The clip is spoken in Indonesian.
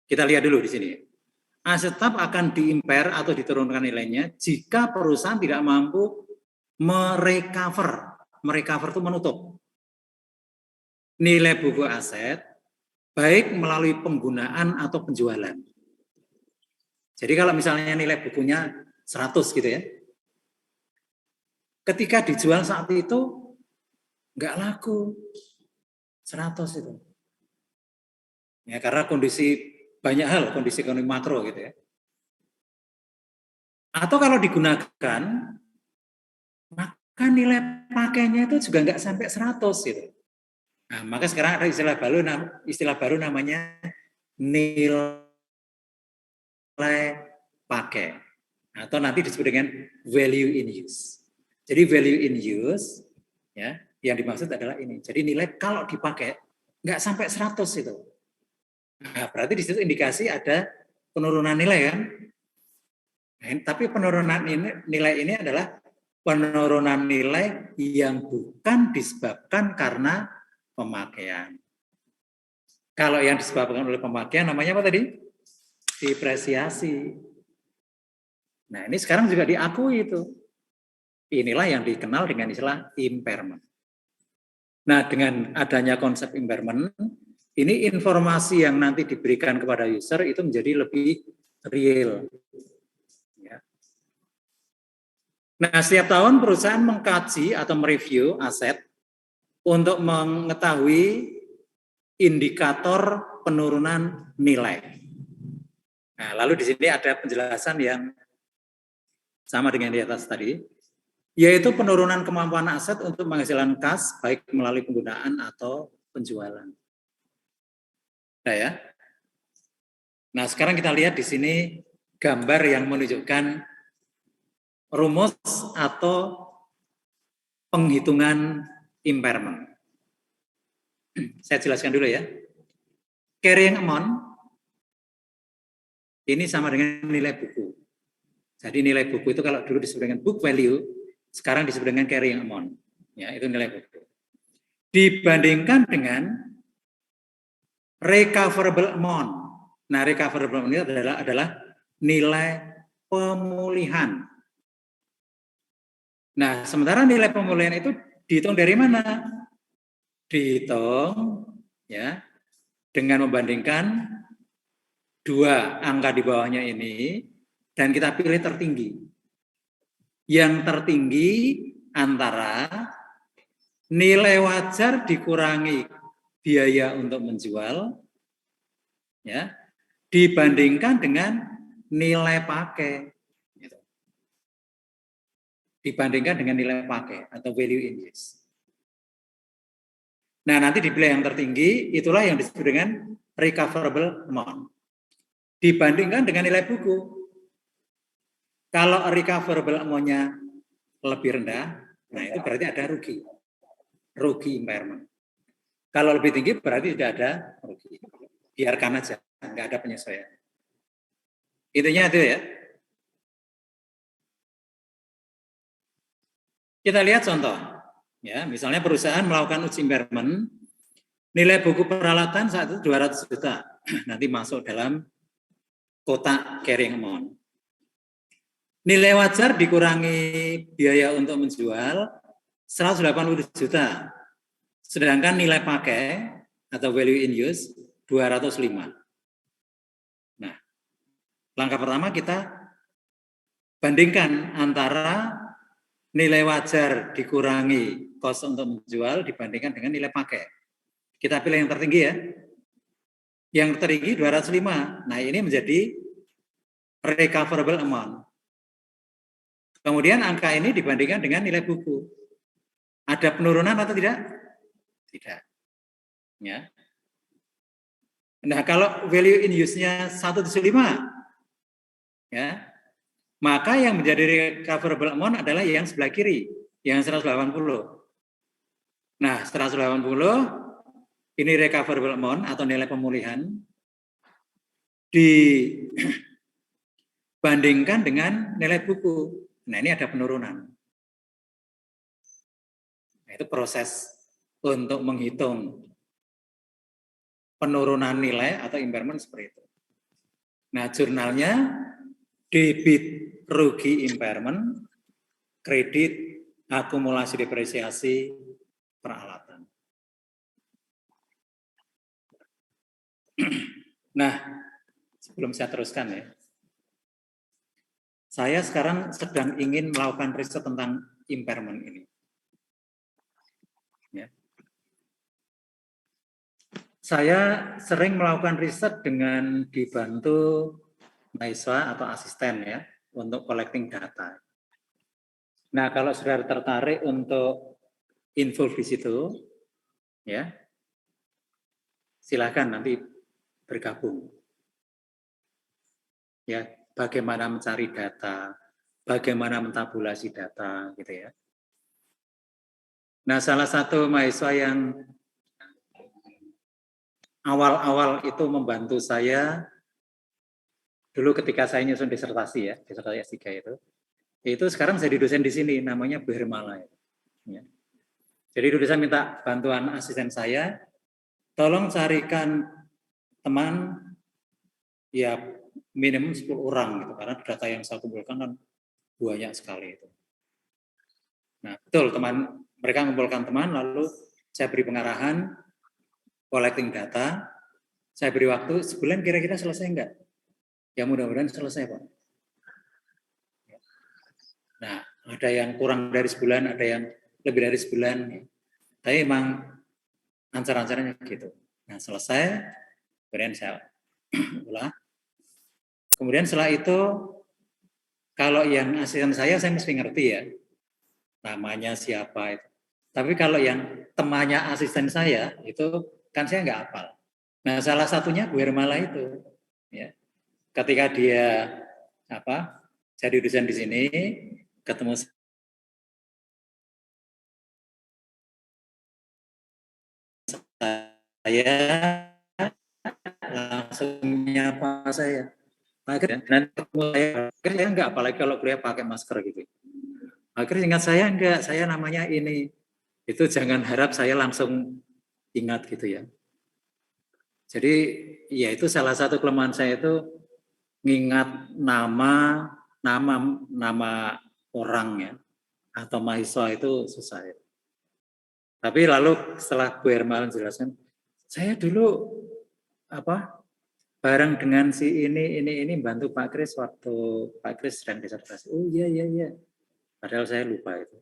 Kita lihat dulu di sini. Aset tetap akan diimpair atau diturunkan nilainya jika perusahaan tidak mampu merecover. Merecover itu menutup nilai buku aset, baik melalui penggunaan atau penjualan. Jadi kalau misalnya nilai bukunya 100 gitu ya, ketika dijual saat itu nggak laku 100 itu. Ya, karena kondisi banyak hal, kondisi ekonomi makro gitu ya. Atau kalau digunakan, maka nilai pakainya itu juga nggak sampai 100 gitu. Nah, maka sekarang ada istilah baru namanya nilai pakai. Atau nanti disebut dengan value in use. Jadi value in use, ya, yang dimaksud adalah ini. Jadi nilai kalau dipakai nggak sampai 100 itu. Nah, berarti di situ indikasi ada penurunan nilai kan. Nah, tapi penurunan nilai ini adalah penurunan nilai yang bukan disebabkan karena pemakaian. Kalau yang disebabkan oleh pemakaian namanya apa tadi? Depresiasi. Nah, ini sekarang juga diakui itu. Inilah yang dikenal dengan istilah impairment. Nah, dengan adanya konsep impairment, ini informasi yang nanti diberikan kepada user itu menjadi lebih real. Nah, setiap tahun perusahaan mengkaji atau mereview aset untuk mengetahui indikator penurunan nilai. Nah, lalu di sini ada penjelasan yang sama dengan di atas tadi, yaitu penurunan kemampuan aset untuk menghasilkan kas baik melalui penggunaan atau penjualan. Nah, ya. Nah, sekarang kita lihat di sini gambar yang menunjukkan rumus atau penghitungan impairment. Saya jelaskan dulu ya. Carrying amount ini sama dengan nilai buku. Jadi nilai buku itu kalau dulu disebut dengan book value, sekarang disebut dengan carrying amount. Ya, itu nilai buku. Dibandingkan dengan recoverable amount. Nah, recoverable amount ini adalah nilai pemulihan. Nah, sementara nilai pemulihan itu dihitung dari mana? Dihitung ya dengan membandingkan dua angka di bawahnya ini dan kita pilih tertinggi. Yang tertinggi antara nilai wajar dikurangi biaya untuk menjual ya dibandingkan dengan nilai pakai. Dibandingkan dengan nilai pakai atau value in use. Nah, nanti dipilih yang tertinggi, itulah yang disebut dengan recoverable amount. Dibandingkan dengan nilai buku. Kalau recoverable amount-nya lebih rendah, nah itu berarti ada rugi. Rugi impairment. Kalau lebih tinggi berarti tidak ada rugi. Biarkan aja, nggak ada penyesuaian. Intinya itu ya. Kita lihat contoh. Ya, misalnya perusahaan melakukan uji impairment, nilai buku peralatan saat itu 200 juta. Nanti masuk dalam kotak carrying amount. Nilai wajar dikurangi biaya untuk menjual 180 juta. Sedangkan nilai pakai atau value in use 205. Nah, langkah pertama kita bandingkan antara nilai wajar dikurangi kos untuk menjual dibandingkan dengan nilai pakai. Kita pilih yang tertinggi ya. Yang tertinggi 205. Nah, ini menjadi recoverable amount. Kemudian angka ini dibandingkan dengan nilai buku. Ada penurunan atau tidak? Tidak. Ya. Nah, kalau value in use-nya 175, ya, maka yang menjadi recoverable amount adalah yang sebelah kiri, yang 180. Nah, 180 ini recoverable amount atau nilai pemulihan dibandingkan dengan nilai buku. Nah, ini ada penurunan. Nah, itu proses untuk menghitung penurunan nilai atau impairment seperti itu. Nah, jurnalnya debit rugi impairment, kredit akumulasi depresiasi peralatan. Nah, sebelum saya teruskan ya, saya sekarang sedang ingin melakukan riset tentang impairment ini. Ya. Saya sering melakukan riset dengan dibantu mahasiswa atau asisten ya untuk collecting data. Nah, kalau saudara tertarik untuk info di situ, ya silakan nanti bergabung. Ya, bagaimana mencari data, bagaimana mentabulasi data, gitu ya. Nah, salah satu mahasiswa yang awal-awal itu membantu saya dulu ketika saya nyusun disertasi ya, disertasi S3 itu sekarang jadi dosen di sini, namanya Bu Hermala. Ya. Jadi dulu saya minta bantuan asisten saya, tolong carikan teman ya minimum 10 orang gitu, karena data yang saya kumpulkan kan banyak sekali itu. Nah, betul teman, mereka mengumpulkan teman, lalu saya beri pengarahan, collecting data, saya beri waktu sebulan kira-kira selesai enggak? Ya mudah-mudahan selesai Pak. Nah, ada yang kurang dari sebulan, ada yang lebih dari sebulan. Tapi emang ancar-ancarnya gitu. Nah, selesai, kemudian saya ulang. Kemudian setelah itu, kalau yang asisten saya mesti ngerti ya, namanya siapa itu. Tapi kalau yang temannya asisten saya, itu kan saya nggak hafal. Nah, salah satunya Bu Hermala itu. Ya. Ketika dia jadi dosen di sini, ketemu saya, langsung menyapa saya. Akhirnya nanti ketemu saya enggak, apalagi kalau kuliah pakai masker gitu. Akhirnya ingat saya enggak, saya namanya ini. Itu jangan harap saya langsung ingat gitu ya. Jadi ya itu salah satu kelemahan saya itu ngingat nama orang ya atau mahasiswa itu susah ya. Tapi lalu setelah Bu Hermawan jelaskan, saya dulu bareng dengan si ini bantu Pak Kris waktu Pak Kris sedang disertasi. Oh iya. Padahal saya lupa itu.